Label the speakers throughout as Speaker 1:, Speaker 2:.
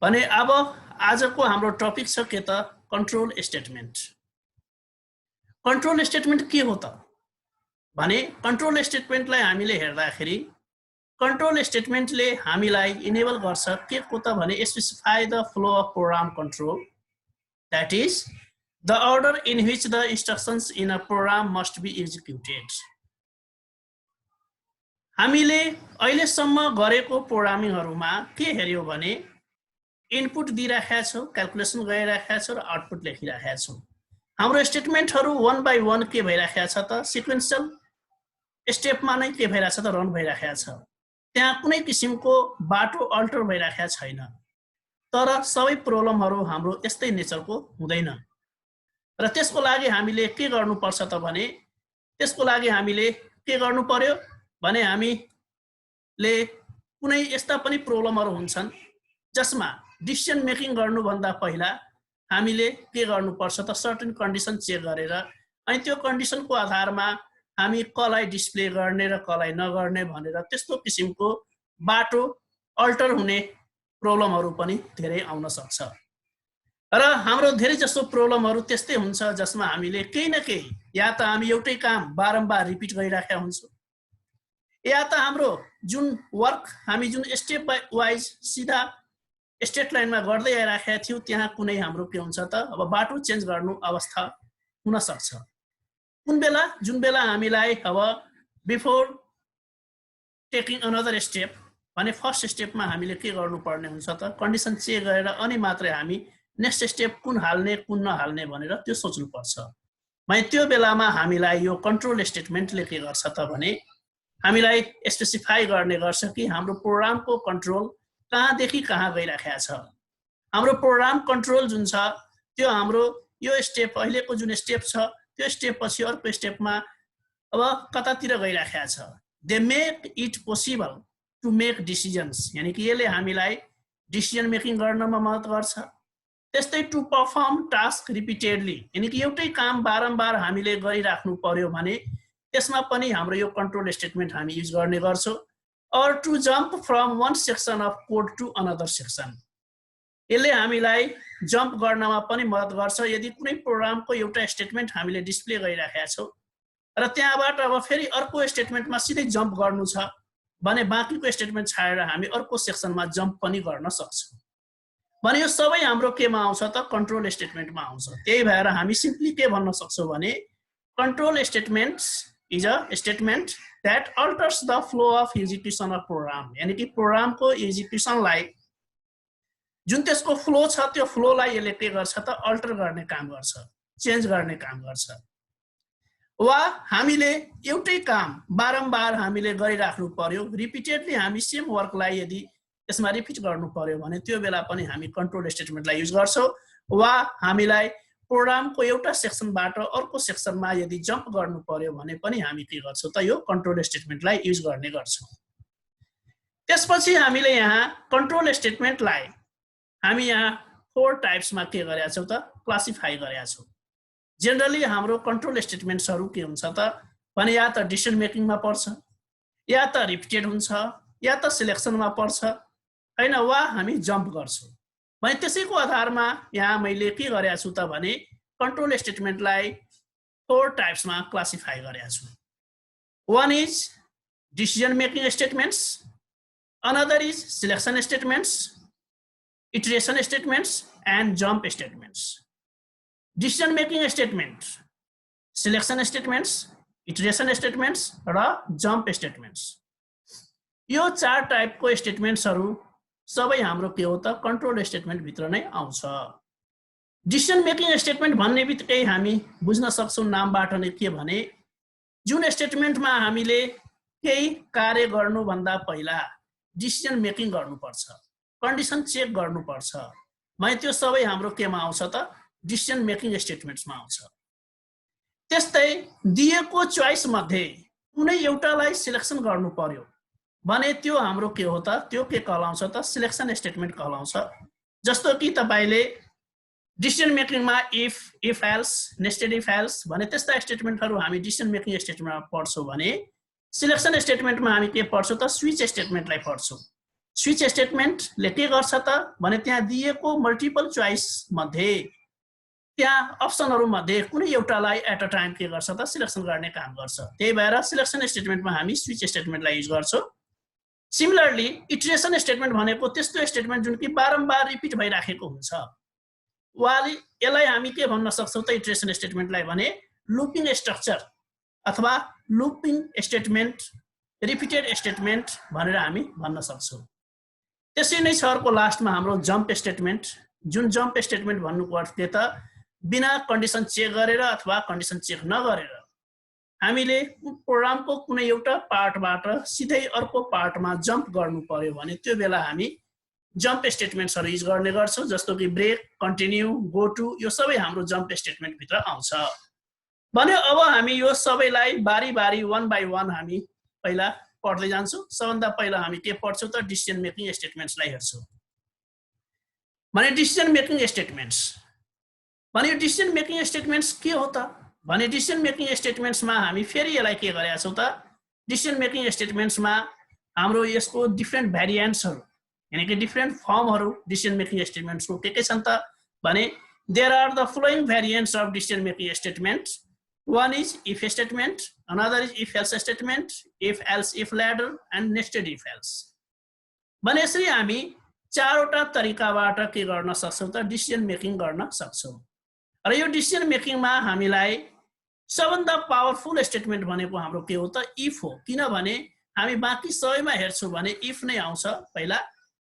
Speaker 1: भने अब आजको हाम्रो टपिक छ के त कन्ट्रोल स्टेटमेन्ट। कन्ट्रोल स्टेटमेन्ट के हो त भने कन्ट्रोल स्टेटमेन्टलाई हामीले हेर्दाखेरि कन्ट्रोल स्टेटमेन्टले हामीलाई इनेबल गर्छ के को त भने specify the flow of program control, that is the order in which the instructions in a program must be executed. हामीले अहिलेसम्म गरेको प्रोग्रामिङहरुमा के हेर्यो भने इनपुट दिइराखेका छौं, क्याल्कुलेसन गरिराखेका छौं र आउटपुट लेखिराखेका छौं। हाम्रो स्टेटमेन्टहरु वन बाइ वन के भइराखेको छ त सिक्वेन्शियल स्टेपमा नै के भइराछ त रन भइराखेको छ। त्यहाँ कुनै किसिमको बाटो अल्टर भइराखेको छैन। तर सबै प्रब्लमहरु हाम्रो यस्तै नेचरको हुँदैन र त्यसको लागि हामीले के गर्नुपर्छ त भने त्यसको लागि हामीले के गर्नु पर्यो भने हामीले कुनै यस्ता पनि प्रब्लमहरु हुन्छन् जसमा डिसिजन मेकिङ गर्नुभन्दा पहिला हामीले के गर्नुपर्छ त सर्टेन कन्डिसन चेक गरेर अनि त्यो कन्डिसनको आधारमा हामी कलाई डिस्प्ले गर्ने र कलाई नगर्ने भनेर त्यस्तो किसिमको बाटो अल्टर हुने प्रब्लमहरु पनि धेरै आउन सक्छ र हाम्रो धेरै जसो प्रब्लमहरु त्यस्तै हुन्छ जसमा हामीले केही न केही या त हामी एउटै काम बारम्बार रिपिट गरिराखेका हुन्छौं या त हाम्रो जुन वर्क हामी जुन स्टेप बाइ वाइज सीधा स्टेट लाइनमा गर्दै आइराखेका थियौ त्यहाँ कुनै हाम्रो के हुन्छ त अब बाटो चेन्ज गर्नु अवस्था हुन सक्छ। कुन बेला जुन बेला हामीलाई अब बिफोर टेकिङ अनदर स्टेप भने फर्स्ट स्टेपमा हामीले के गर्नुपर्ने हुन्छ त कन्डिसन चेक गरेर अनि मात्रै हामी नेक्स्ट स्टेप कुन हाल्ने कुन नहाल्ने भनेर त्यो सोच्नु पर्छ। भने त्यो बेलामा हामीलाई यो कन्ट्रोल स्टेटमेन्टले के गर्छ त भने हामीलाई स्पेसिफाई गर्ने गर्छ कि हाम्रो प्रोग्रामको कन्ट्रोल कहाँदेखि कहाँ गइराखेको छ। हाम्रो प्रोग्राम कन्ट्रोल जुन छ त्यो हाम्रो यो स्टेप अहिलेको जुन स्टेप छ त्यो स्टेप पछि अर्को स्टेपमा अब कतातिर गइराखेको छ। They make it possible to make decisions यानी कि यसले हामीलाई डिसिजन मेकिङ गर्नमा मद्दत गर्छ। त्यस्तै टु परफर्म टास्क रिपिटेडली यानी कि एउटै काम बारम्बार हामीले गरिराख्नु पर्यो भने त्यसमा पनि हाम्रो यो कन्ट्रोल स्टेटमेन्ट हामी युज गर्ने गर्छौं। or to jump from one section of code to another section यसले हामीलाई जम्प गर्नमा पनि मद्दत गर्छ। यदि कुनै प्रोग्रामको एउटा स्टेटमेन्ट हामीले डिस्प्ले गरिराखेका छौं र त्यहाँबाट अब फेरि अर्को स्टेटमेन्टमा सिधै जम्प गर्नु छ भने बाँकीको स्टेटमेन्ट छाडेर हामी अर्को सेक्सनमा जम्प पनि गर्न सक्छौं। भने यो सबै हाम्रो केमा आउँछ त कन्ट्रोल स्टेटमेन्टमा आउँछ। त्यही भएर हामी सिम्पली के भन्न सक्छौं भने control statements is a statement that alters the flow of execution of program यानी कि प्रोग्राम को एक्जिक्युसन लाई जुन त्यसको फ्लो छ त्यो फ्लो लाई यसले के गर्छ त अल्टर गर्ने काम गर्छ, चेन्ज गर्ने काम गर्छ। वा हामीले एउटै काम बारम्बार हामीले गरिराख्नु पर्यो रिपिटेडली हामी सेम वर्कलाई यदि त्यसमा रिपिट गर्नु पर्यो भने त्यो बेला पनि हामी कन्ट्रोल स्टेटमेन्टलाई युज गर्छौं। वा हामीलाई प्रोग्रामको एउटा सेक्सनबाट अर्को सेक्सनमा यदि जम्प गर्नु पर्यो भने पनि हामी के गर्छौं त यो कन्ट्रोल स्टेटमेन्टलाई युज गर्ने गर्छौं। त्यसपछि हामीले यहाँ कन्ट्रोल स्टेटमेन्टलाई हामी यहाँ फोर टाइप्समा के गरेका छौं त क्लासिफाई गरेका छौं। जनरली हाम्रो कन्ट्रोल स्टेटमेन्ट्सहरु के हुन्छ त भने या त डिसिजन मेकिङमा पर्छ या त रिपिटेड हुन्छ या त सिलेक्सनमा पर्छ हैन वा हामी जम्प गर्छौं। भने त्यसैको आधारमा यहाँ मैले के गरेका छु त भने कन्ट्रोल स्टेटमेन्टलाई फोर टाइप्समा क्लासिफाई गरेका छु। one is decision making statements, another is selection statements, iteration statements and jump statements. Decision making statement, selection statements, iteration statements र jump statements यो चार टाइपको स्टेटमेन्ट्सहरु सबै हाम्रो के हो त कन्ट्रोल स्टेटमेन्ट भित्र नै आउँछ। डिसिजन मेकिङ स्टेटमेन्ट भन्ने बित्तिकै हामी बुझ्न सक्छौं नामबाट नै के भने जुन स्टेटमेन्टमा हामीले केही कार्य गर्नु भन्दा पहिला डिसिजन मेकिङ गर्नुपर्छ, कन्डिसन चेक गर्नुपर्छ भने त्यो सबै हाम्रो केमा आउँछ त डिसिजन मेकिङ स्टेटमेन्ट्समा आउँछ। त्यस्तै दिएको चोइस मध्ये कुनै एउटालाई सिलेक्सन गर्नु पर्यो भने त्यो हाम्रो के हो त त्यो के कहलाउँछ त सिलेक्सन स्टेटमेन्ट कहलाउँछ। जस्तो कि तपाईले डिसिजन मेकिङमा if else nested if else भने त्यस्ता स्टेटमेन्टहरु हामी डिसिजन मेकिङ स्टेटमेन्टमा पढ्छौं भने सिलेक्सन स्टेटमेन्टमा हामी के पढ्छौं त स्विच स्टेटमेन्टलाई पढ्छौं। स्विच स्टेटमेन्टले के गर्छ त भने त्यहाँ दिएको मल्टिपल चोइस मध्ये त्यहाँ अप्सनहरु मध्ये कुनै एउटालाई एट अ टाइम के गर्छ त सिलेक्सन गर्ने काम गर्छ। त्यही भएर सिलेक्सन स्टेटमेन्टमा हामी स्विच स्टेटमेन्टलाई युज गर्छौं। सिमिलरली इटरेसन स्टेटमेन्ट भनेको त्यस्तो स्टेटमेन्ट जुन कि बारम्बार रिपिट भइराखेको हुन्छ। वाली यसलाई हामी के भन्न सक्छौं त इटरेसन स्टेटमेन्टलाई भने लुपिङ स्ट्रक्चर अथवा लुपिङ स्टेटमेन्ट, रिपिटेड स्टेटमेन्ट भनेर हामी भन्न सक्छौं। त्यसै नै छ अर्को लास्टमा हाम्रो जम्प स्टेटमेन्ट, जुन जम्प स्टेटमेन्ट भन्नुको अर्थ के त बिना कन्डिसन चेक गरेर अथवा कन्डिसन चेक नगरेर हामीले प्रोग्रामको कुनै एउटा पार्टबाट सिधै अर्को पार्टमा जम्प गर्नु पर्यो भने त्यो बेला हामी जम्प स्टेटमेन्ट्सहरु युज गर्ने गर्छौं, जस्तो कि ब्रेक, कन्टिन्यू, गो टु, यो सबै हाम्रो जम्प स्टेटमेन्ट भित्र आउँछ। भने अब हामी यो सबैलाई बारी बारी वन बाइ वन हामी पहिला पढ्दै जान्छौं। सबभन्दा पहिला हामी के पढ्छौं त डिसिजन मेकिङ स्टेटमेन्ट्सलाई हेर्छौं। भने डिसिजन मेकिङ स्टेटमेन्ट्स भने डिसिजन मेकिङ स्टेटमेन्ट्स के हो त भने डिसिजन मेकिङ स्टेटमेन्ट्समा हामी फेरि यसलाई के गरेका छौं त डिसिजन मेकिङ स्टेटमेन्ट्समा हाम्रो यसको डिफरेन्ट भेरिएन्ट्सहरु यानी कि डिफरेन्ट फर्महरु डिसिजन मेकिङ स्टेटमेन्ट्सको के छन् त भने there are the following variants of decision making statements. One is if statement, another is if else statement, if else if ladder and nested if else। भने यसरी हामी चारवटा तरिकाबाट के गर्न सक्छौं त डिसिजन मेकिङ गर्न सक्छौं। र यो डिसिजन मेकिङमा हामीलाई सबभन्दा पावरफुल स्टेटमेन्ट भनेको हाम्रो के हो त इफ हो, किनभने हामी बाँकी सबैमा हेर्छौं भने इफ नै आउँछ पहिला।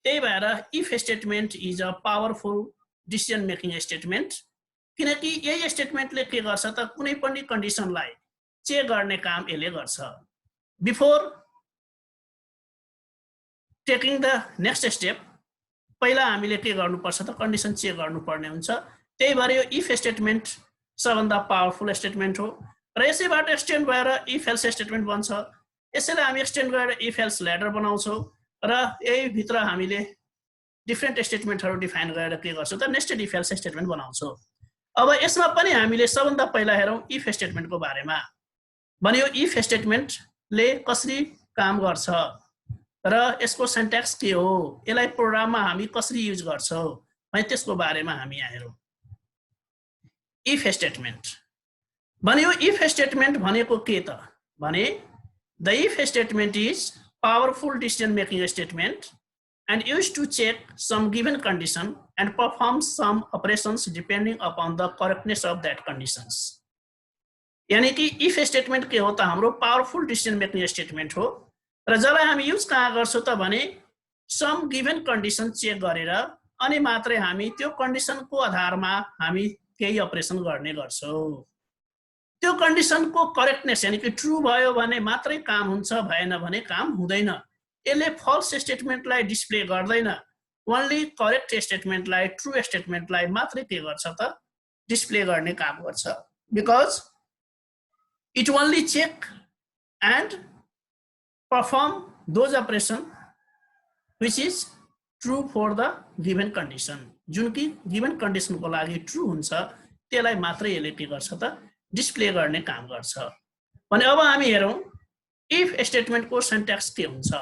Speaker 1: त्यही भएर if statement is a powerful decision making statement, किनकि यही स्टेटमेन्टले के गर्छ त कुनै पनि कन्डिसनलाई चेक गर्ने काम यसले गर्छ। Before taking the next step पहिला हामीले के गर्नुपर्छ त कन्डिसन चेक गर्नुपर्ने हुन्छ। त्यही भएर यो इफ स्टेटमेन्ट सबभन्दा पावरफुल स्टेटमेन्ट हो र यसैबाट एक्सटेन्ड भएर इफ एल्स स्टेटमेन्ट बन्छ। यसैलाई हामी एक्सटेन्ड गरेर इफ एल्स ल्याडर बनाउँछौं र यही भित्र हामीले डिफरेन्ट स्टेटमेन्टहरु डिफाइन गरेर के गर्छौं त नेस्टेड इफ एल्स स्टेटमेन्ट बनाउँछौं। अब यसमा पनि हामीले सबभन्दा पहिला हेरौं इफ स्टेटमेन्टको बारेमा। भने यो इफ स्टेटमेन्टले कसरी काम गर्छ र यसको सिन्ट्याक्स के हो, यसलाई प्रोग्राममा हामी कसरी युज गर्छौं भने त्यसको बारेमा हामी यहाँ हेरौं। इफ स्टेटमेन्ट भने यो इफ स्टेटमेन्ट भनेको के त भने the if statement is powerful decision making statement and used to check some given condition and perform some operations depending upon the correctness of that conditions। यानी कि if statement के हो त हाम्रो पावरफुल डिसिजन मेकिङ स्टेटमेन्ट हो र जसलाई हामी युज कहाँ गर्छौं त भने some given condition चेक गरेर अनि मात्रै हामी त्यो कन्डिसनको आधारमा हामी केही अपरेसन गर्ने गर्छौं। त्यो कन्डिसनको करेक्टनेस यानी कि ट्रू भयो भने मात्रै काम हुन्छ, भएन भने काम हुँदैन। यसले फल्स स्टेटमेन्टलाई डिस्प्ले गर्दैन, ओन्ली करेक्ट स्टेटमेन्टलाई, ट्रू स्टेटमेन्टलाई मात्रै के गर्छ त डिस्प्ले गर्ने काम गर्छ। Because it only check and perform those operation which is true for the given condition. जुन कि गिभन कन्डिसनको लागि ट्रू हुन्छ त्यसलाई मात्रै यसले के गर्छ त डिस्प्ले गर्ने काम गर्छ। भने अब हामी हेरौं इफ स्टेटमेन्टको सिन्ट्याक्स के हुन्छ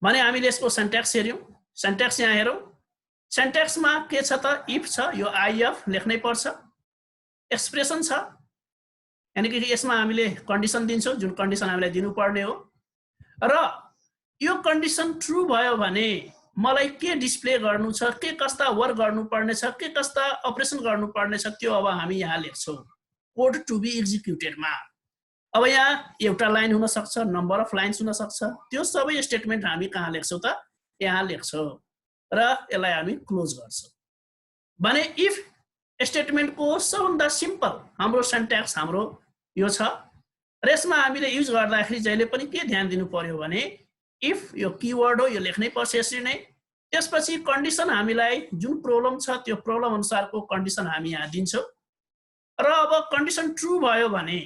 Speaker 1: भने हामीले यसको सिन्ट्याक्स हेर्यौं। सिन्ट्याक्स यहाँ हेरौं। सिन्ट्याक्समा के छ त इफ छ, यो आइएफ लेख्नै पर्छ। एक्सप्रेसन छ यानी कि यसमा हामीले कन्डिसन दिन्छौं, जुन कन्डिसन हामीलाई दिनुपर्ने हो र यो कन्डिसन ट्रू भयो भने मलाई के डिस्प्ले गर्नु छ, के कस्ता वर्क गर्नुपर्ने छ, के कस्ता अपरेसन गर्नुपर्ने छ त्यो अब हामी यहाँ लेख्छौं कोड टु बी एक्जिक्युटेडमा। अब यहाँ एउटा लाइन हुन सक्छ, नम्बर अफ लाइन्स हुन सक्छ, त्यो सबै स्टेटमेन्ट हामी कहाँ लेख्छौं त यहाँ लेख्छौं र यसलाई हामी क्लोज गर्छौं। भने इफ स्टेटमेन्टको सबभन्दा सिम्पल हाम्रो सिन्ट्याक्स हाम्रो यो छ र यसमा हामीले युज गर्दाखेरि जहिले पनि के ध्यान दिनु पर्यो भने इफ यो कीवर्ड हो, यो लेख्नै पर्छ यसरी नै। त्यसपछि कन्डिसन हामीलाई जुन प्रब्लम छ त्यो प्रब्लम अनुसारको कन्डिसन हामी यहाँ दिन्छौं र अब कन्डिसन ट्रू भयो भने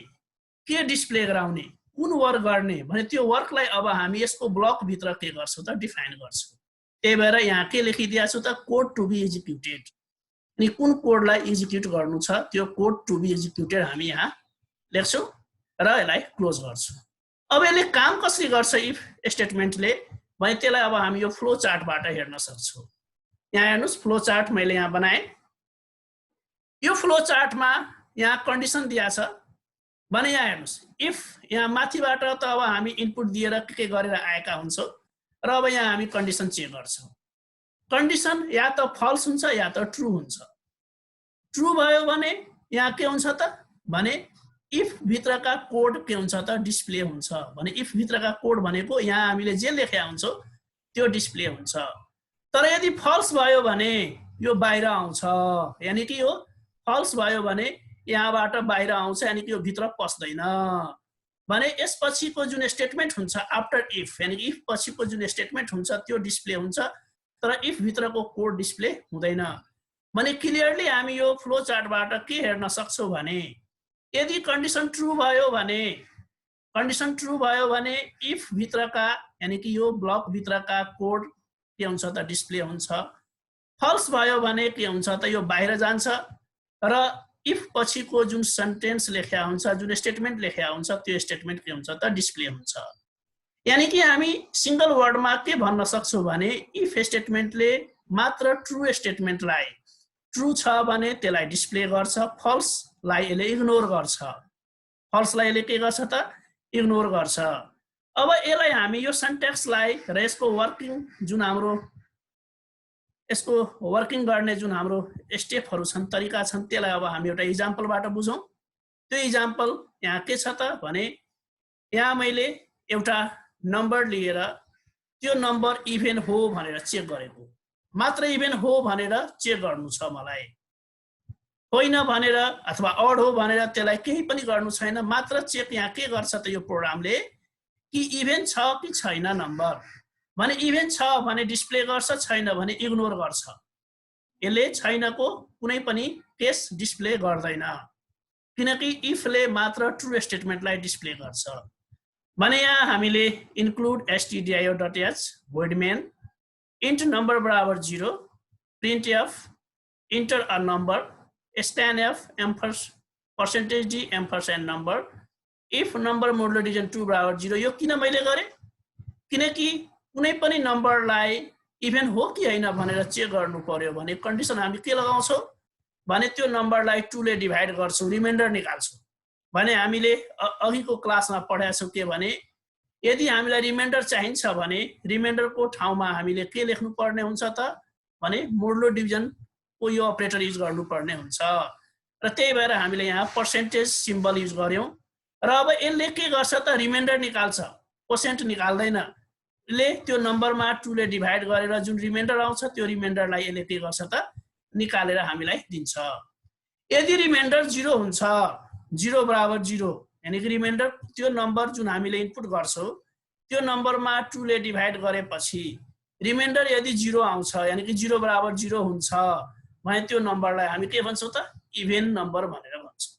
Speaker 1: के डिस्प्ले गराउने, कुन वर्क गर्ने भने त्यो वर्कलाई अब हामी यसको ब्लक भित्र के गर्छौं त डिफाइन गर्छौं। त्यही भएर यहाँ के लेखिदिया छु त कोड टु बी एक्जिक्युटेड, अनि कुन कोडलाई एक्जिक्युट गर्नु छ त्यो कोड टु बी एक्जिक्युटेड हामी यहाँ लेख्छौं र यसलाई क्लोज गर्छौं। अब यसले काम कसरी गर्छ इफ स्टेटमेन्टले भने त्यसलाई अब हामी यो फ्लो चार्टबाट हेर्न सक्छौँ। यहाँ हेर्नुस् फ्लो चार्ट मैले यहाँ बनाएँ। यो फ्लो चार्टमा यहाँ कन्डिसन दिया छ भने यहाँ हेर्नुस् इफ यहाँ माथिबाट त अब हामी इनपुट दिएर के गरेर आएका हुन्छौँ र अब यहाँ हामी कन्डिसन चेक गर्छौँ। कन्डिसन या त फल्स हुन्छ या त ट्रु हुन्छ। ट्रु भयो भने यहाँ के हुन्छ त भने इफ भित्रका कोड के हुन्छ त डिस्प्ले हुन्छ। भने इफ भित्रका कोड भनेको यहाँ हामीले जे लेखेका हुन्छौँ त्यो डिस्प्ले हुन्छ। तर यदि फल्स भयो भने यो बाहिर आउँछ, यानी कि यो फल्स भयो भने यहाँबाट बाहिर आउँछ, यानी कि यो भित्र पस्दैन। भने यसपछिको जुन स्टेटमेन्ट हुन्छ आफ्टर इफ, यानी कि इफ पछिको जुन स्टेटमेन्ट हुन्छ त्यो डिस्प्ले हुन्छ, तर इफ भित्रको कोड डिस्प्ले हुँदैन। भने क्लियरली हामी यो फ्लो चार्टबाट के हेर्न सक्छौँ भने यदि कन्डिसन ट्रु भयो भने इफ भित्रका यानी कि यो ब्लक भित्रका कोड के हुन्छ त डिस्प्ले हुन्छ। फल्स भयो भने के हुन्छ त यो बाहिर जान्छ र इफ पछिको जुन सेन्टेन्स लेख्या हुन्छ, जुन स्टेटमेन्ट लेख्या हुन्छ त्यो स्टेटमेन्ट के हुन्छ त डिस्प्ले हुन्छ। यानी कि हामी सिंगल वर्डमा के भन्न सक्छौँ भने इफ स्टेटमेन्टले मात्र ट्रु स्टेटमेन्टलाई ट्रु छ भने त्यसलाई डिस्प्ले गर्छ, फल्सलाई यसले इग्नोर गर्छ। फल्सलाई यसले के गर्छ त इग्नोर गर्छ। अब यसलाई हामी यो सिन्ट्याक्सलाई र यसको वर्किङ जुन हाम्रो यसको वर्किङ गर्ने जुन हाम्रो स्टेपहरु छन्, तरिका छन्, त्यसलाई अब हामी एउटा इक्जाम्पलबाट बुझौं। त्यो इक्जाम्पल यहाँ के छ त भने यहाँ मैले एउटा नम्बर लिएर त्यो नम्बर इभेन हो भनेर चेक गरेको, मात्र इभेन हो भनेर चेक गर्नु छ मलाई, होइन भनेर अथवा अड हो भनेर त्यसलाई केही पनि गर्नु छैन। मात्र चेक यहाँ के गर्छ त यो प्रोग्रामले कि इभेन छ कि छैन नम्बर। भने इभेन छ भने डिस्प्ले गर्छ, छैन भने इग्नोर गर्छ। यसले छैनको कुनै पनि केस डिस्प्ले गर्दैन किनकि इफले मात्र ट्रु स्टेटमेन्टलाई डिस्प्ले गर्छ। भने यहाँ हामीले include stdio.h void main int number बराबर 0 printf enter a number scanf %d ampersand number if number modulo division 2 बराबर 0। यो किन मैले गरे किनकि कुनै पनि नम्बरलाई इभेन हो कि हैन भनेर चेक गर्नु पर्यो भने कन्डिसन हामी के लगाउँछौं भने त्यो नम्बरलाई 2 ले डिभाइड गर्छौं, रिमाइन्डर निकाल्छौं। भने हामीले अघिको क्लासमा पढाएको छौं के भने यदि हामीलाई रिमाइन्डर चाहिन्छ भने रिमाइन्डरको ठाउँमा हामीले के लेख्नु पर्ने हुन्छ त भने मोडुलो डिभिजन को यो अपरेटर युज गर्नु पर्ने हुन्छ र त्यही भएर हामीले यहाँ पर्सेन्टेज सिम्बल युज गर्यौं। र अब यसले के गर्छ त रिमाइन्डर निकाल्छ, पर्सेन्ट निकाल्दैन। यसले त्यो नम्बरमा 2 ले डिभाइड गरेर जुन रिमाइन्डर आउँछ त्यो रिमाइन्डरलाई यसले के गर्छ त निकालेर हामीलाई दिन्छ। यदि रिमाइन्डर 0 हुन्छ, 0 बराबर 0 यानी कि रिमाइन्डर त्यो नम्बर जुन हामीले इनपुट गर्छौं त्यो नम्बरमा 2 ले डिभाइड गरेपछि रिमाइन्डर यदि 0 आउँछ यानी कि 0 बराबर 0 हुन्छ भने त्यो नम्बरलाई हामी के भन्छौं त इभेन नम्बर भनेर भन्छौं।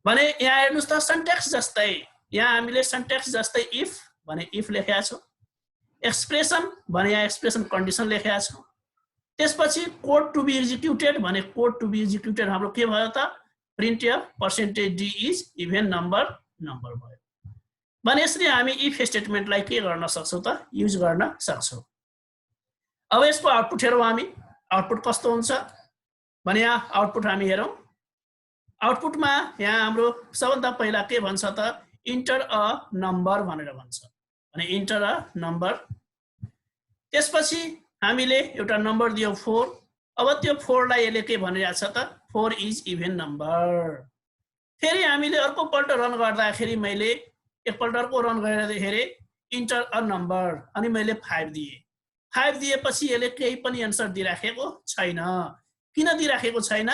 Speaker 1: भने यहाँ हेर्नुस् त सिन्ट्याक्स जस्तै यहाँ हामीले सिन्ट्याक्स जस्तै इफ भने इफ लेखेका छौं, एक्सप्रेसन भने यहाँ एक्सप्रेसन कन्डिसन लेखेका छौं, त्यसपछि कोड टु बी एक्जिक्युटेड भने कोड टु बी एक्जिक्युटेड हाम्रो के भयो त printf %d is even number भयो। भने यसरी हामी इफ स्टेटमेन्टलाई के गर्न सक्छौं त युज गर्न सक्छौं। अब यसको आउटपुट हेरौं हामी, आउटपुट कस्तो हुन्छ भने यहाँ आउटपुट हामी हेरौं। आउटपुटमा यहाँ हाम्रो सबभन्दा पहिला के भन्छ त इन्टर अ नम्बर भनेर भन्छ। भने इन्टर अ नम्बर, त्यसपछि हामीले एउटा नम्बर दियौ 4। अब त्यो 4 लाई यसले के भनिरहेछ त 4 इज इभेन नम्बर। फेरि हामीले अर्को पल्ट रन गर्दाखेरि मैले एकपल्ट अर्को रन गरेर हेरे इन्टर अ नम्बर अनि मैले 5 दिए। 5 दिएपछि यसले केही पनि आन्सर दिइराखेको छैन। किन दिइराखेको छैन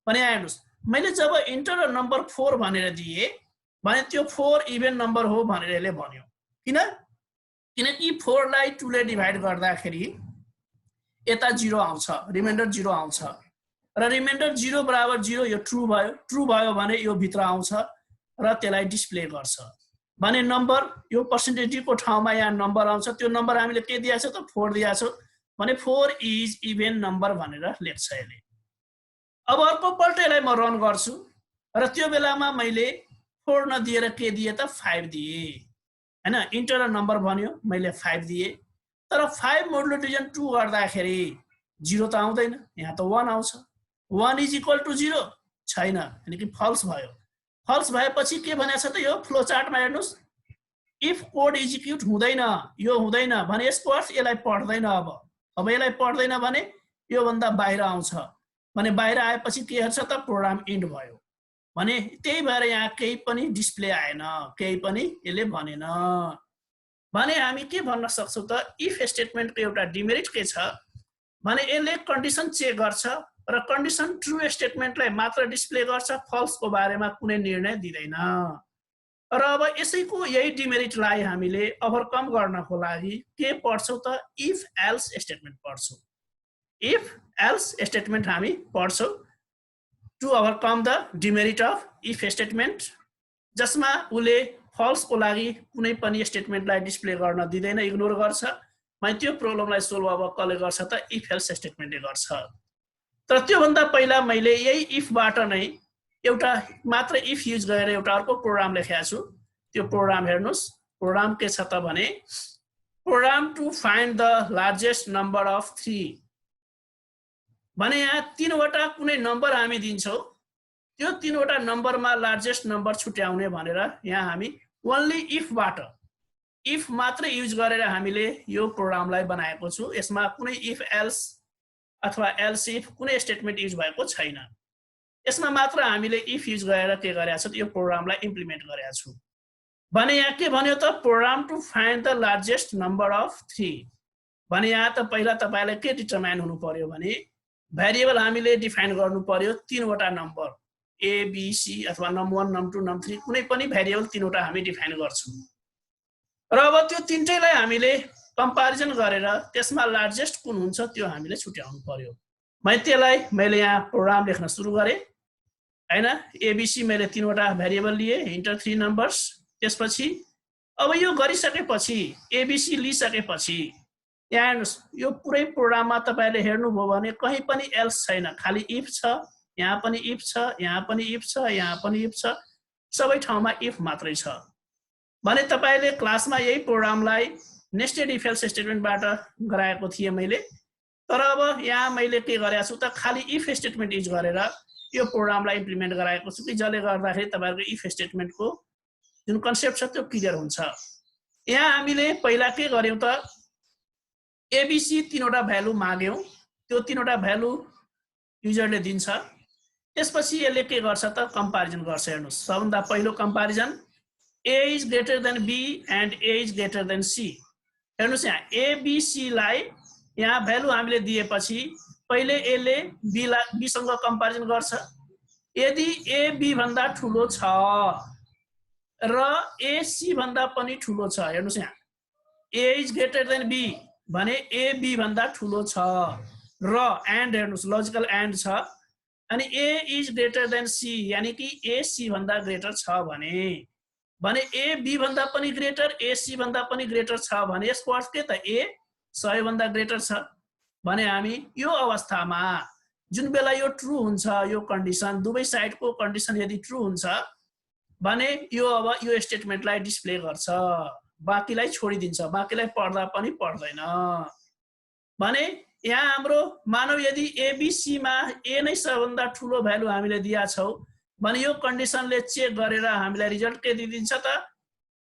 Speaker 1: भने हेर्नुस् मैले जब इन्टर अ नम्बर 4 भनेर दिए भने त्यो 4 इभेन नम्बर हो भनेर यसले भन्यो। किनकि 4 लाई 2 ले डिभाइड गर्दाखेरि यता 0 आउँछ, रिमाइन्डर 0 आउँछ र रिमाइन्डर 0 बराबर 0 यो ट्रु भयो भने यो भित्र आउँछ र त्यसलाई डिस्प्ले गर्छ। भने नम्बर यो पर्सेन्टेज को ठाउँमा यहाँ नम्बर आउँछ, त्यो नम्बर हामीले के दिएको छ त 4 दिएको छ भने 4 इज इभेन नम्बर भनेर लेख्छ यसले। अब अर्को पल्ट यसलाई म रन गर्छु र त्यो बेलामा मैले 4 नदिएर के दिए त 5 दिए। हैन इन्टर र नम्बर भन्यो मैले 5 दिए तर 5 मोडुलो डिभिजन 2 गर्दाखेरि 0 त आउँदैन यहाँ त 1 आउँछ 1 इज इक्वल टु 0 छैन यानी कि फल्स भयो फल्स भएपछि के भनेछ त यो फ्लो चार्टमा हेर्नुस् इफ कोड एक्जिक्युट हुँदैन यो हुँदैन भने यसको अर्थ यसलाई पढ्दैन अब यसलाई पढ्दैन भने यो भन्दा बाहिर आउँछ भने बाहिर आएपछि के हुन्छ त प्रोग्राम एन्ड भयो भने त्यही भएर यहाँ केही पनि डिस्प्ले आएन केही पनि यसले भनेन भने हामी के भन्न सक्छौं त इफ स्टेटमेन्टको एउटा डिमेरिट के छ भने यसले कन्डिसन चेक गर्छ र कन्डिसन ट्रु स्टेटमेन्टलाई मात्र डिस्प्ले गर्छ फल्सको बारेमा कुनै निर्णय दिदैन र अब यसैको यही डिमेरिटलाई हामीले ओभरकम गर्नको लागि के पढ्छौं त इफ एल्स स्टेटमेन्ट पढ्छौं इफ एल्स स्टेटमेन्ट हामी पढ्छौं to overcome the demerit of if statement जसमा उले फल्सको लागि कुनै पनि स्टेटमेन्टलाई डिस्प्ले गर्न दिदैन इग्नोर गर्छ मैले त्यो प्रब्लमलाई सोल्भ अब कसले गर्छ त इफ एल्स स्टेटमेन्टले गर्छ तर त्यो भन्दा पहिला मैले यही इफबाट नै एउटा मात्र इफ युज गरेर एउटा अर्को प्रोग्राम लेखेको छु त्यो प्रोग्राम हेर्नुस् प्रोग्राम के छ त भने program to find the largest number of 3 भने यहाँ तीनवटा कुनै नम्बर हामी दिन्छौं त्यो तीनवटा नम्बरमा लार्जेस्ट नम्बर छुट्याउने भनेर यहाँ हामी ओन्ली इफबाट इफ मात्र युज गरेर हामीले यो प्रोग्रामलाई बनाएको छु यसमा कुनै इफ एल्स अथवा एल्स इफ कुनै स्टेटमेन्ट युज भएको छैन यसमा मात्र हामीले इफ युज गरेर के गरेका छौं यो प्रोग्रामलाई इम्प्लिमेन्ट गरेका छौं भने यहाँ के भन्यो त program to find the largest number of 3 भने यहाँ त पहिला तपाईलाई के डिटरमाइन हुनु पर्यो भने भेरिएबल हामीले डिफाइन गर्नु पर्यो तीनवटा नम्बर ए बी सी अथवा num1 num2 num3 कुनै पनि भेरिएबल तीनवटा हामी डिफाइन गर्छौं र अब त्यो तीनटैलाई हामीले कम्प्यारिजन गरेर त्यसमा लार्जेस्ट कुन हुन्छ त्यो हामीले छुट्याउनु पर्यो मैले यहाँ प्रोग्राम लेख्न सुरु गरे हैन एबीसी मैले तीनवटा भेरिएबल लिए इन्टर 3 नम्बर्स त्यसपछि अब यो गरिसकेपछि एबीसी लिइसकेपछि यहाँ हेर्नुस् यो पुरै प्रोग्राममा तपाईले हेर्नुभयो भने कहीं पनि एल्स छैन खाली इफ छ यहाँ पनि इफ छ यहाँ पनि इफ छ यहाँ पनि इफ छ सबै ठाउँमा इफ मात्रै छ भने तपाईले क्लासमा यही प्रोग्रामलाई नेस्टेड इफ एल्स स्टेटमेन्टबाट गराएको थिए मैले तर अब यहाँ मैले के गरेको छु त खाली इफ स्टेटमेन्ट युज गरेर यो प्रोग्रामलाई इम्प्लिमेन्ट गराएको छु कि जसले गर्दाखेरि तपाईहरुको इफ स्टेटमेन्टको जुन कन्सेप्ट छ त्यो क्लियर हुन्छ यहाँ हामीले पहिला के गर्यौं त एबीसी तीनवटा भ्यालु माग्यौं त्यो तीनवटा भ्यालु युजरले दिन्छ त्यसपछि यसले के गर्छ त कम्प्यारिजन गर्छ हेर्नुस् सबभन्दा पहिलो comparison a is greater than b and a is greater than c हेर्नुस् यहाँ a b c लाई यहाँ भ्यालु हामीले दिएपछि पहिले यसले b सँग कम्प्यारिजन गर्छ यदि a b भन्दा ठूलो छ र a c भन्दा पनि ठूलो छ हेर्नुस् यहाँ a is greater than b भने a b भन्दा ठूलो छ र एन्ड हेर्नुस् लजिकल एन्ड छ अनि a is greater than c यानी कि a c भन्दा ग्रेटर छ भने a b भन्दा पनि ग्रेटर a c भन्दा पनि ग्रेटर छ भने यसको अर्थ के त a 100 भन्दा ग्रेटर छ भने हामी यो अवस्थामा जुन बेला यो ट्रु हुन्छ यो कन्डिसन दुवै साइडको कन्डिसन यदि ट्रु हुन्छ भने यो अब यो स्टेटमेन्टलाई डिस्प्ले गर्छ बाकीलाई छोडिदिन्छ बाकीलाई पढ्दा पनि पढ्दैन भने यहाँ हाम्रो मानव यदि एबीसी मा a नै सबभन्दा ठूलो भ्यालु हामीले दिया छौ भने यो कन्डिसनले चेक गरेर हामीलाई रिजल्ट के दिन्छ त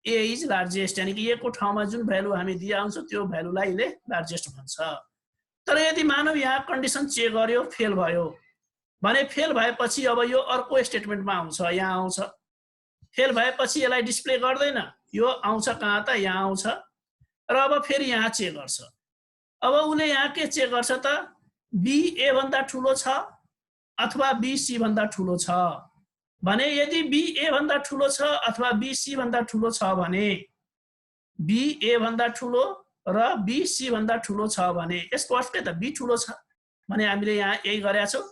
Speaker 1: a इज लार्जेस्ट यानी कि a को ठाउँमा जुन भ्यालु हामी दिया हुन्छ त्यो भ्यालुलाई ले लार्जेस्ट भन्छ तर यदि मानव यहाँ कन्डिसन चेक गर्यो फेल भयो भने फेल भएपछि अब यो अर्को स्टेटमेन्टमा आउँछ यहाँ आउँछ फेल भएपछि यसलाई डिस्प्ले गर्दैन यो आउँछ कहाँ त यहाँ आउँछ र अब फेरि यहाँ चेक गर्छ अब उले यहाँ के चेक गर्छ त b a भन्दा ठूलो छ अथवा b c भन्दा ठूलो छ भने यदि b a भन्दा ठूलो छ अथवा b c भन्दा ठूलो छ भने b a भन्दा ठूलो र b c भन्दा ठूलो छ भने यसको अर्थ के त b ठूलो छ भने हामीले यहाँ यही गरेका छौ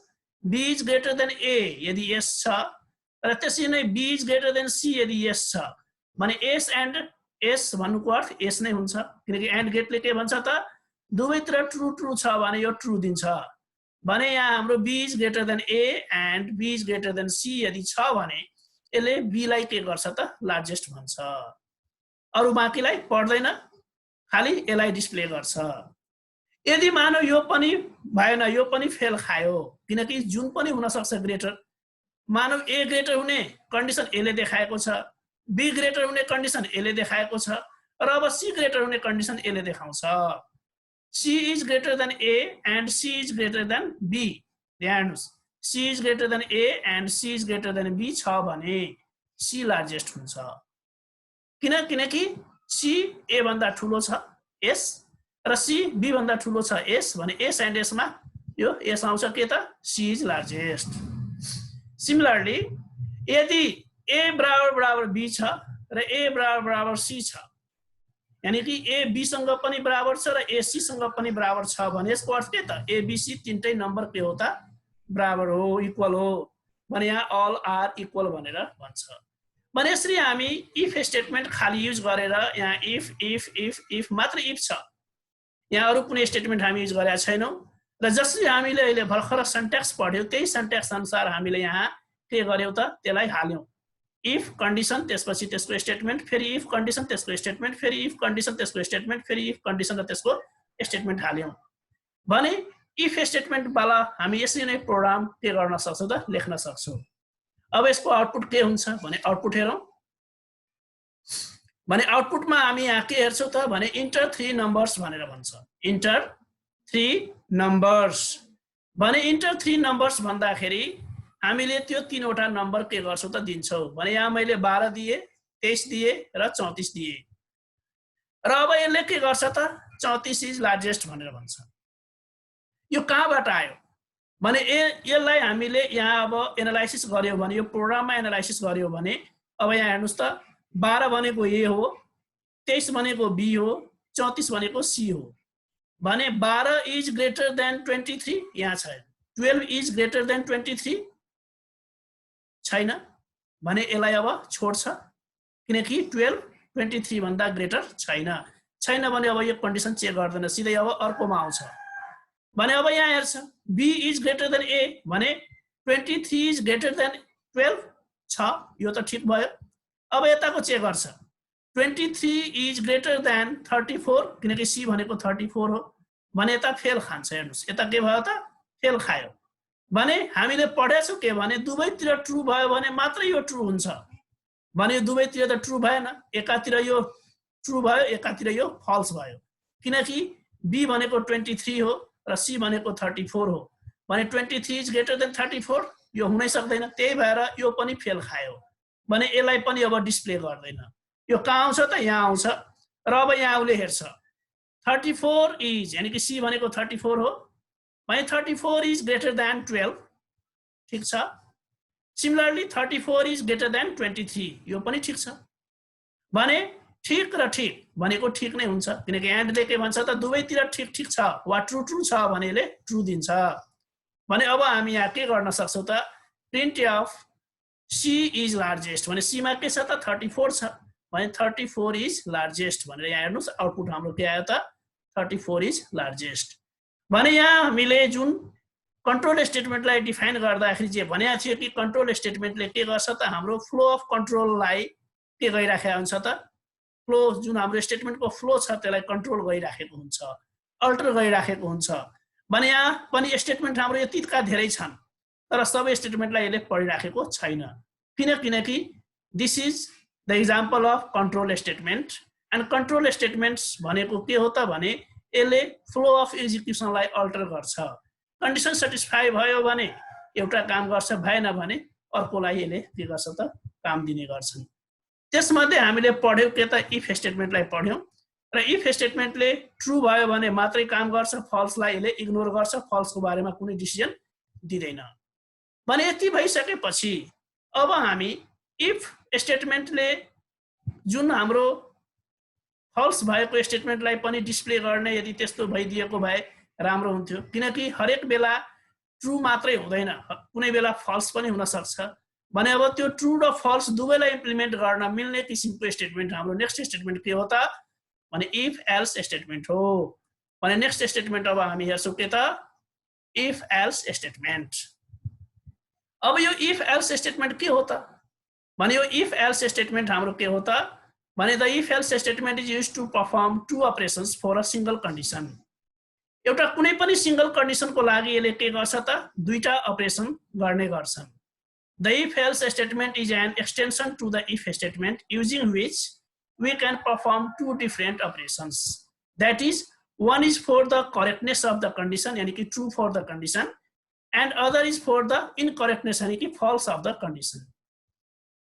Speaker 1: b is greater then a यदि s छ र त्यसै नै b is greater then c यदि s छ भने s एन्ड s भन्नुको अर्थ s नै हुन्छ किनकि एन्ड गेटले के भन्छ त दुवैतिर ट्रु ट्रु छ भने यो ट्रु दिन्छ भने यहाँ हाम्रो b is greater then a and b is greater then c यदि छ भने यसले b लाई के गर्छ त लार्जेस्ट भन्छ अरु बाँकीलाई पढ्दैन, खाली यसलाई डिस्प्ले गर्छ। यदि मानौ यो पनि भएन, यो पनि फेल खायो, किनकि जुन पनि हुन सक्छ ग्रेटर। मानौ ए ग्रेटर हुने कन्डिसन एले देखाएको छ, बी ग्रेटर हुने कन्डिसन एले देखाएको छ, र अब सी ग्रेटर हुने कन्डिसन एले देखाउँछ। C is greater than A and C is greater than B. ध्यान होस्, C is greater than A and C is greater than B छ भने सी लार्जेस्ट हुन्छ। किनकि सी ए भन्दा ठुलो छ एस र सी बी भन्दा ठुलो छ एस भने एस एन्ड एस मा यो एस आउँछ के त सी इज लार्जेस्ट। सिमिलरली यदि ए बराबर बराबर बी छ र ए बराबर बराबर सी छ, यानी कि ए बी सँग पनि बराबर छ र ए सी सँग पनि बराबर छ भने यसको अर्थ के त ए बी सी तीनटै नम्बर के हो त बराबर हो, इक्वल हो भने यहाँ अल आर इक्वल भनेर भन्छ। भने यसरी हामी इफ स्टेटमेन्ट खाली युज गरेर यहाँ इफ इफ इफ इफ मात्र इफ छ, यहाँ अरु कुनै स्टेटमेन्ट हामी युज गरेका छैनौं। र जसरी हामीले अहिले भर्खर सिन्ट्याक्स पढ्यौं त्यही सिन्ट्याक्स अनुसार हामीले यहाँ के गर्यौं त त्यसलाई हाल्यौं। इफ कन्डिसन त्यसपछि त्यसको स्टेटमेन्ट, फेरि इफ कन्डिसन त्यसको स्टेटमेन्ट, फेरि इफ कन्डिसन त्यसको स्टेटमेन्ट, फेरि इफ कन्डिसन र त्यसको स्टेटमेन्ट हाल्यौं भने इफ स्टेटमेन्ट वाला हामी यसरी नै प्रोग्राम के गर्न सक्छौं त लेख्न सक्छौं। अब यसको आउटपुट के हुन्छ भने आउटपुट हेरौं। भने आउटपुटमा हामी यहाँ के हेर्छौं त भने इन्टर 3 नम्बर्स भनेर भन्छ। इन्टर 3 नम्बर्स भने इन्टर 3 नम्बर्स भन्दाखेरि हामीले त्यो तीनवटा नम्बर के गर्छौं त दिन्छौं। भने यहाँ मैले 12 दिए, 23 दिए र 34 दिए र अब यसले के गर्छ त 34 इज लार्जेस्ट भनेर भन्छ। यो कहाँबाट आयो भने यसलाई हामीले यहाँ अब एनालाइसिस गर्यो भने यो प्रोग्राममा एनालाइसिस गर्यो भने अब यहाँ हेर्नुस् त 12 भनेको ए हो, 23 भनेको बी हो, 34 भनेको सी हो भने 12 इज ग्रेटर देन 23 यहाँ छ, 12 इज ग्रेटर देन 23 छैन भने यसलाई अब छोड्छ किनकि 12 23 भन्दा ग्रेटर छैन भने अब यो कन्डिसन चेक गर्दैन, सिधै अब अर्कोमा आउँछ। भने अब यहाँ हेर्छ बी इज ग्रेटर देन ए भने 23 इज ग्रेटर देन 12 छ, यो त ठिक भयो। अब यताको चेक गर्छ 23 इज ग्रेटर देन 34 किनकि सी भनेको 34 हो भने यता फेल खान्छ। हेर्नुस् यता के भयो त फेल खायो। भने हामीले पढेछौं के भने दुवैतिर ट्रु भयो भने मात्र यो ट्रु हुन्छ, भने दुवैतिर त ट्रु भएन, एकातिर यो ट्रु भयो एकातिर यो फल्स भयो किनकि बी भनेको 23 हो र सी भनेको 34 हो भने 23 इज ग्रेटर देन 34 यो हुनै सक्दैन, त्यही भएर यो पनि फेल खायो भने यसलाई पनि अब डिस्प्ले गर्दैन। यो कहाँ आउँछ त यहाँ आउँछ र अब यहाँ उले हेर्छ 34 इज यानी कि सी भनेको 34 हो भने 34 इज ग्रेटर देन 12 ठीक छ। सिमिलरली 34 इज ग्रेटर देन 23 यो पनि ठीक छ भने ठीक र ठीक भनेको ठीक नै हुन्छ किनकि एन्डले के भन्छ त दुवैतिर ठीक ठीक छ वा ट्रु ट्रु छ भने यसले ट्रु दिन्छ। भने अब हामी यहाँ के गर्न सक्छौं त print of C is largest भने सी मा के छ त 34 छ भने 34 इज लार्जेस्ट भनेर यहाँ हेर्नुस् आउटपुट हाम्रो के आयो त 34 इज लार्जेस्ट। भने यहाँ हामीले जुन कन्ट्रोल स्टेटमेन्टलाई डिफाइन गर्दाखेरि जे भनेको थियो कि कन्ट्रोल स्टेटमेन्टले के गर्छ त हाम्रो फ्लो अफ कन्ट्रोललाई के गरिराखेको हुन्छ त फ्लो जुन हाम्रो स्टेटमेन्टको फ्लो छ त्यसलाई कन्ट्रोल गरिराखेको हुन्छ, अल्टर गरिराखेको हुन्छ। भने यहाँ पनि स्टेटमेन्ट हाम्रो यतिका धेरै छन् तर सबै स्टेटमेन्टलाई यसले पढिराखेको छैन किनकि this is the example of control statement and control statements भनेको के हो त भने यसले फ्लो अफ एक्जिक्युसनलाई अल्टर गर्छ। कन्डिसन सेटिस्फाई भयो भने एउटा काम गर्छ, भएन भने अर्कोलाई यसले के गर्छ त काम दिने गर्छन्। त्यसमध्ये हामीले पढ्यौं के त इफ स्टेटमेन्टलाई पढ्यौं र इफ स्टेटमेन्टले ट्रु भयो भने मात्रै काम गर्छ, फल्सलाई यसले इग्नोर गर्छ, फल्सको बारेमा कुनै डिसिजन दिदैन। भने यति भइसकेपछि अब हामी इफ स्टेटमेन्टले जुन हाम्रो फल्स भएको स्टेटमेन्टलाई पनि डिस्प्ले गर्ने यदि त्यस्तो भइदिएको भए राम्रो हुन्थ्यो किनकि हरेक बेला ट्रु मात्रै हुँदैन, कुनै बेला फल्स पनि हुन सक्छ। भने अब त्यो ट्रु र फल्स दुवैलाई इम्प्लिमेन्ट गर्न मिल्ने किसिमको स्टेटमेन्ट हाम्रो नेक्स्ट स्टेटमेन्ट के हो त भने इफ एल्स स्टेटमेन्ट हो। भने नेक्स्ट स्टेटमेन्ट अब हामी हेर्छौं के त इफ एल्स स्टेटमेन्ट। अब यो इफ एल्स स्टेटमेन्ट के हो त भने यो इफ एल्स स्टेटमेन्ट हाम्रो के हो त भने the if else statement is used to perform two operations for a single condition. एउटा कुनै पनि सिंगल कन्डिसनको लागि यसले के गर्छ त दुईटा अपरेसन गर्ने गर्छन्। The if else statement is an extension to the if statement using which we can perform two different operations. That is, one is for the correctness of the condition, यानी कि true for the condition, and other is for the incorrectness, यानी कि false of the condition.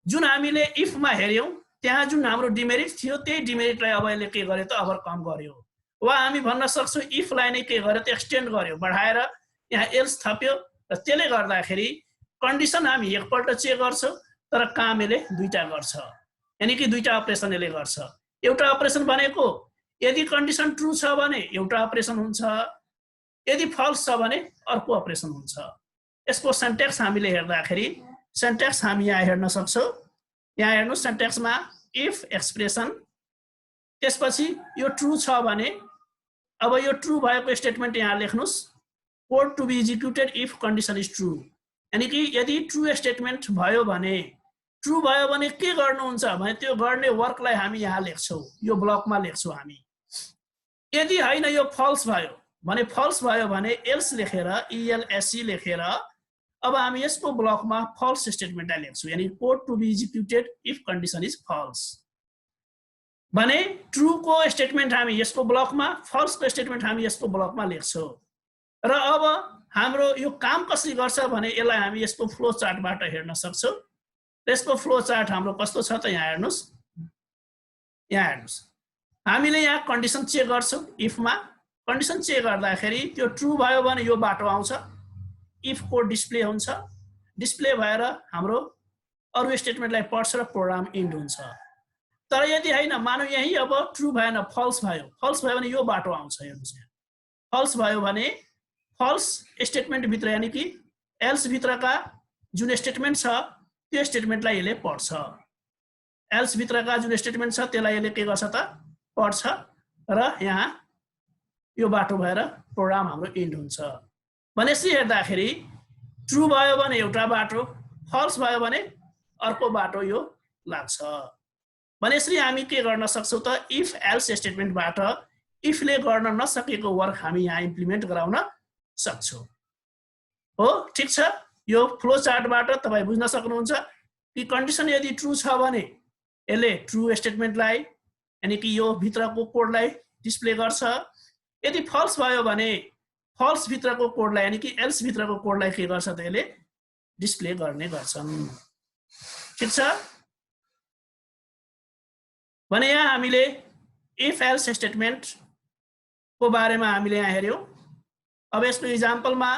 Speaker 1: जुन हामीले if मा हेर्यौं त्यहाँ जुन हाम्रो डिमेरिट थियो त्यही डिमेरिटलाई अब यसले के गर्यो त ओभरकम गर्यो। वा हामी भन्न सक्छौं if लाई नै के गर्यो त एक्सटेन्ड गर्यो, बढाएर यहाँ else थप्यो र त्यसले गर्दाखेरि कन्डिसन हामी एकपल्ट चेक गर्छौं तर काम यसले दुईटा गर्छ, यानी कि दुईटा अपरेसन यसले गर्छ। एउटा अपरेसन भनेको यदि कन्डिसन ट्रू छ भने एउटा अपरेसन हुन्छ, यदि फल्स छ भने अर्को अपरेसन हुन्छ। यसको सिन्ट्याक्स हामीले हेर्दाखेरि सिन्ट्याक्स हामी यहाँ हेर्न सक्छौं। यहाँ हेर्नु सिन्ट्याक्समा इफ एक्सप्रेसन, त्यसपछि यो ट्रू छ भने अब यो ट्रू भएको स्टेटमेन्ट यहाँ लेख्नुस्, code to be executed if condition is true, यानी कि यदि ट्रू स्टेटमेन्ट भयो भने ट्रू भयो भने के गर्नुहुन्छ भने त्यो गर्ने वर्कलाई हामी यहाँ लेख्छौं, यो ब्लकमा लेख्छौं हामी। यदि हैन यो फल्स भयो भने एल्स लेखेर ELSE लेखेर अब हामी यसको ब्लकमा फल्स स्टेटमेन्टलाई लेख्छौं, यानी code to be executed if condition is false. भने ट्रू को स्टेटमेन्ट हामी यसको ब्लकमा, फल्स को स्टेटमेन्ट हामी यसको ब्लकमा लेख्छौं। र अब हाम्रो यो काम कसरी गर्छ भने यसलाई हामी यसको फ्लो चार्टबाट हेर्न सक्छौं। यसको फ्लो चार्ट हाम्रो कस्तो छ त यहाँ हेर्नुस्, हामीले यहाँ कन्डिसन चेक गर्छौं इफ मा। कन्डिसन चेक गर्दाखेरि त्यो ट्रू भयो भने यो बाटो आउँछ, इफ कोड डिस्प्ले हुन्छ, डिस्प्ले भएर हाम्रो अरु स्टेटमेन्टलाई पढ्छ र प्रोग्राम इन्ड हुन्छ। तर यदि हैन मानौ यही अब ट्रू भएन फल्स भयो भने यो बाटो आउँछ। हेर्नुस् यहाँ फल्स भयो भने फल्स स्टेटमेन्ट भित्र यानी कि एल्स भित्रका जुन स्टेटमेन्ट छ त्यो स्टेटमेन्टलाई यसले पढ्छ, एल्स भित्रका जुन स्टेटमेन्ट छ त्यसलाई यसले के गर्छ त पढ्छ र यहाँ यो बाटो भएर प्रोग्राम हाम्रो इन्ड हुन्छ। भनेपछि हेर्दाखेरि ट्रू भयो भने एउटा बाटो, फल्स भयो भने अर्को बाटो यो लाग्छ। भनेपछि हामी के गर्न सक्छौं त इफ एल्स स्टेटमेन्टबाट इफले गर्न नसकेको वर्क हामी यहाँ इम्प्लिमेन्ट गराउन सक्छौं। हो ठीक छ, यो फ्लो चार्टबाट तपाई बुझ्न सक्नुहुन्छ कि कन्डिसन यदि ट्रू छ भने यसले ट्रू स्टेटमेन्टलाई यानी कि यो भित्रको कोडलाई डिस्प्ले गर्छ, यदि फल्स भयो भने फल्स भित्रको कोडलाई यानी कि एल्स भित्रको कोडलाई के गर्छ त यसले डिस्प्ले गर्ने गर्छन्। ठीक छ, भने यहाँ हामीले इफ एल्स स्टेटमेन्ट को बारेमा हामीले यहाँ हेर्यौं। अब यसको इक्जाम्पलमा